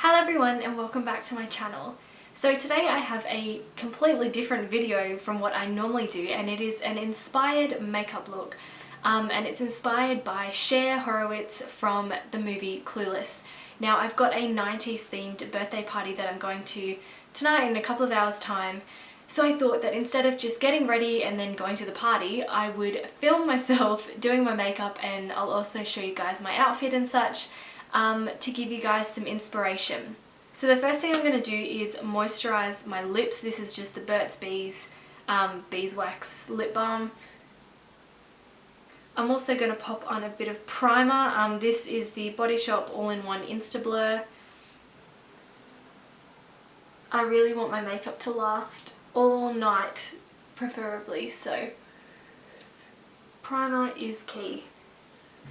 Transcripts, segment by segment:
Hello everyone and welcome back to my channel. So today I have a completely different video from what I normally do, and it is an inspired makeup look. And it's inspired by Cher from the movie Clueless. Now I've got a 90s themed birthday party that I'm going to tonight in a couple of hours time. So I thought that instead of just getting ready and then going to the party, I would film myself doing my makeup, and I'll also show you guys my outfit and such. To give you guys some inspiration. So the first thing I'm going to do is moisturize my lips. This is just the Burt's Beeswax lip balm. I'm also going to pop on a bit of primer. This is the Body Shop all-in-one InstaBlur. I really want my makeup to last all night, preferably, so primer is key.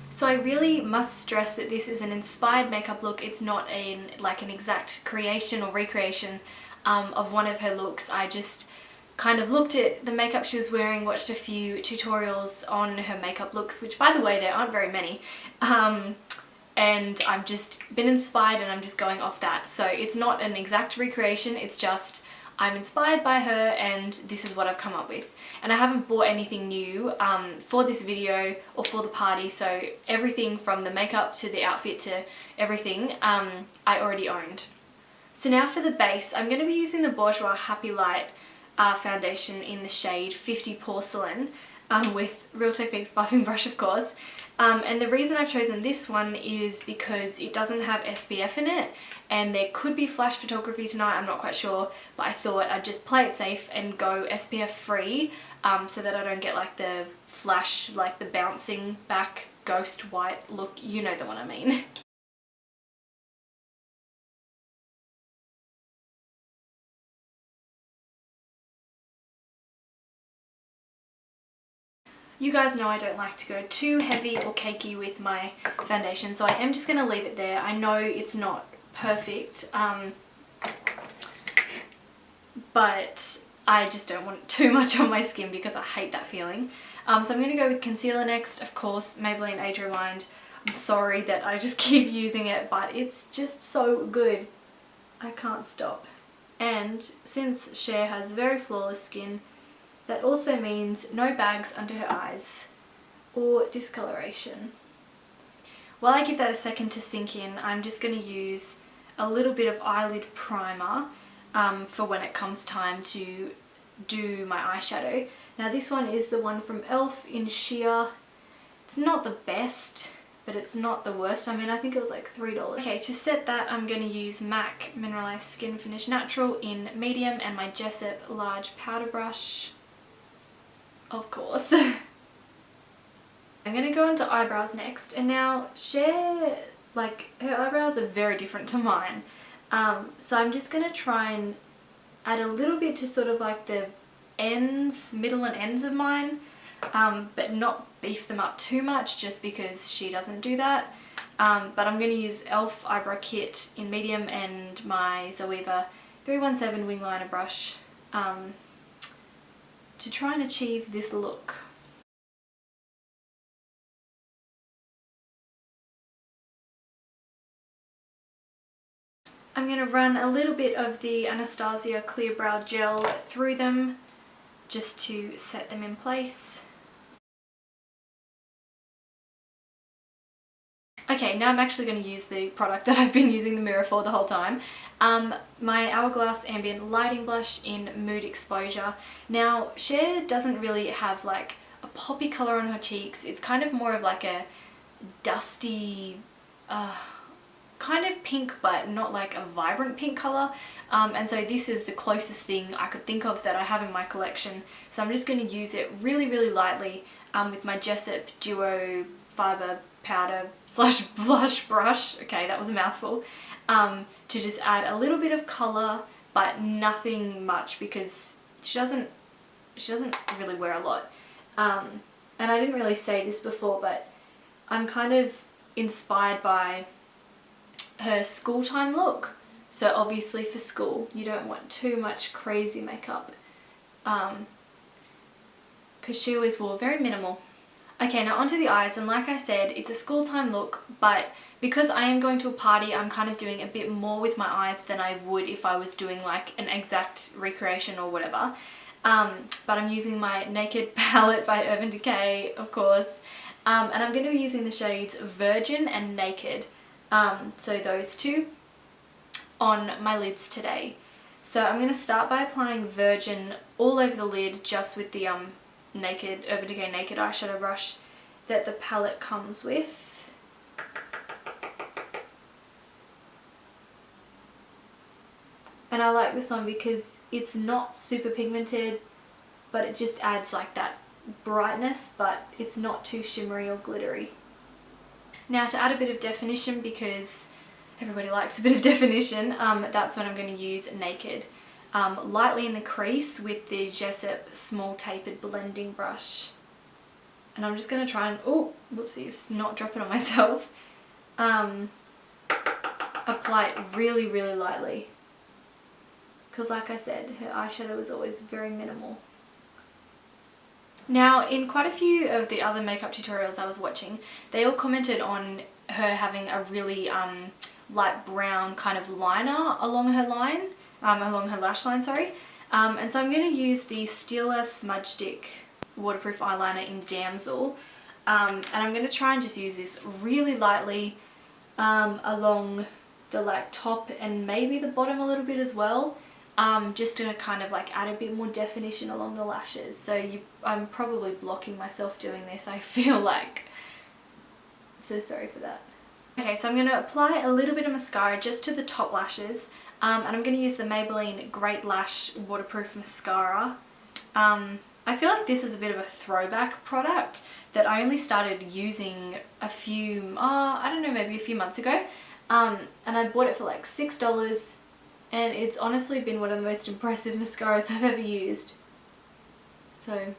So I really must stress that this is an inspired makeup look. It's not an exact creation or recreation of one of her looks. I just kind of looked at the makeup she was wearing, watched a few tutorials on her makeup looks, which by the way there aren't very many, and I've just been inspired and I'm just going off that. So it's not an exact recreation, it's just I'm inspired by her and this is what I've come up with. And I haven't bought anything new for this video or for the party, so everything from the makeup to the outfit to everything I already owned. So now for the base, I'm going to be using the Bourjois Happy Light foundation in the shade 50 Porcelain with Real Techniques buffing brush, of course. And the reason I've chosen this one is because it doesn't have SPF in it, and there could be flash photography tonight, I'm not quite sure, but I thought I'd just play it safe and go SPF free so that I don't get like the flash, like the bouncing back ghost white look, you know the one I mean. You guys know I don't like to go too heavy or cakey with my foundation, so I am just going to leave it there. I know it's not perfect, but I just don't want too much on my skin because I hate that feeling. So I'm going to go with concealer next, of course, Maybelline Age Rewind. I'm sorry that I just keep using it, but it's just so good. I can't stop. And since Cher has very flawless skin, that also means no bags under her eyes or discoloration. While I give that a second to sink in, I'm just going to use a little bit of eyelid primer for when it comes time to do my eyeshadow. Now this one is the one from e.l.f. in Sheer. It's not the best, but it's not the worst. I mean, I think it was like $3. Okay, to set that I'm going to use MAC Mineralized Skin Finish Natural in medium and my Jessup large powder brush. Of course. I'm going to go into eyebrows next, and now Cher, like, her eyebrows are very different to mine. So I'm just going to try and add a little bit to sort of like the ends, middle and ends of mine, but not beef them up too much just because she doesn't do that. But I'm going to use e.l.f. Eyebrow Kit in medium and my Zoeva 317 wing liner brush to try and achieve this look. I'm going to run a little bit of the Anastasia Clear Brow Gel through them just to set them in place. Okay, now I'm actually going to use the product that I've been using the mirror for the whole time. My Hourglass Ambient Lighting Blush in Mood Exposure. Now, Cher doesn't really have like a poppy colour on her cheeks. It's kind of more of like a dusty, kind of pink, but not like a vibrant pink colour. And so this is the closest thing I could think of that I have in my collection. So I'm just going to use it really, really lightly with my Jessup Duo Fibre powder slash blush brush, okay, that was a mouthful, to just add a little bit of colour but nothing much because she doesn't really wear a lot. And I didn't really say this before, but I'm kind of inspired by her school time look. So obviously for school you don't want too much crazy makeup because she always wore very minimal. Okay, now onto the eyes, and like I said, it's a school time look, but because I am going to a party, I'm kind of doing a bit more with my eyes than I would if I was doing like an exact recreation or whatever. But I'm using my Naked palette by Urban Decay, of course, and I'm going to be using the shades Virgin and Naked, so those two, on my lids today. So I'm going to start by applying Virgin all over the lid, just with the Urban Decay Naked eyeshadow brush that the palette comes with. And I like this one because it's not super pigmented, but it just adds like that brightness, but it's not too shimmery or glittery. Now to add a bit of definition, because everybody likes a bit of definition, that's when I'm going to use Naked. Lightly in the crease with the Jessup small tapered blending brush. And I'm just going to try and, oh, whoopsies, not drop it on myself. Apply it really, really lightly. Because like I said, her eyeshadow is always very minimal. Now, in quite a few of the other makeup tutorials I was watching, they all commented on her having a really light brown kind of liner along her line, along her lash line, sorry. And so I'm going to use the Stila Smudge Stick waterproof eyeliner in Damsel. And I'm going to try and just use this really lightly along the like top and maybe the bottom a little bit as well. Just to kind of like add a bit more definition along the lashes. So I'm probably blocking myself doing this, I feel like. So sorry for that. Okay, so I'm going to apply a little bit of mascara just to the top lashes. And I'm going to use the Maybelline Great Lash Waterproof Mascara. I feel like this is a bit of a throwback product that I only started using a few, I don't know, maybe a few months ago. And I bought it for like $6. And it's honestly been one of the most impressive mascaras I've ever used. So,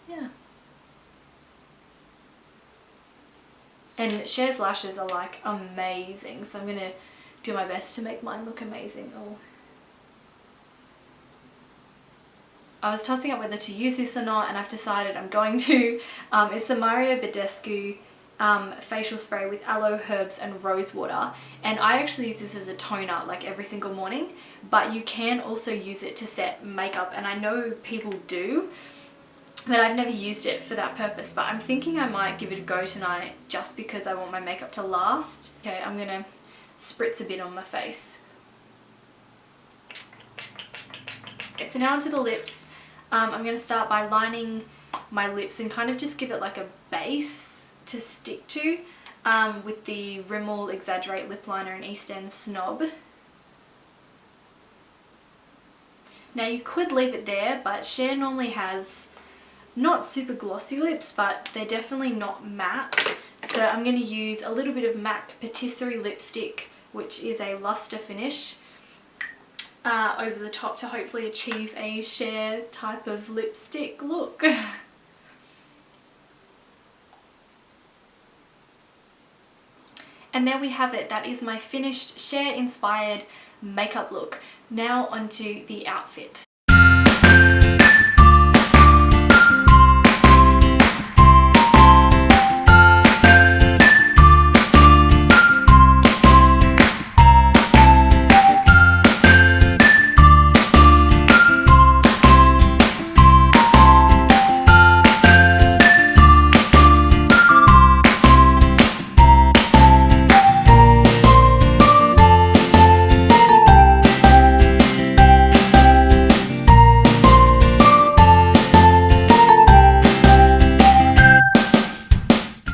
yeah. And Cher's lashes are like amazing, so I'm going to do my best to make mine look amazing. Oh. I was tossing up whether to use this or not, and I've decided I'm going to. It's the Mario Badescu facial spray with aloe, herbs and rose water, and I actually use this as a toner like every single morning, but you can also use it to set makeup, and I know people do, but I've never used it for that purpose. But I'm thinking I might give it a go tonight just because I want my makeup to last. Okay, I'm gonna spritz a bit on my face. Okay, so now onto the lips. I'm gonna start by lining my lips and kind of just give it like a base to stick to with the Rimmel Exaggerate Lip Liner in East End Snob. Now you could leave it there, but Cher normally has not super glossy lips, but they're definitely not matte. So I'm going to use a little bit of MAC Patisserie lipstick, which is a luster finish, over the top to hopefully achieve a Cher type of lipstick look. And there we have it. That is my finished Cher inspired makeup look. Now onto the outfit.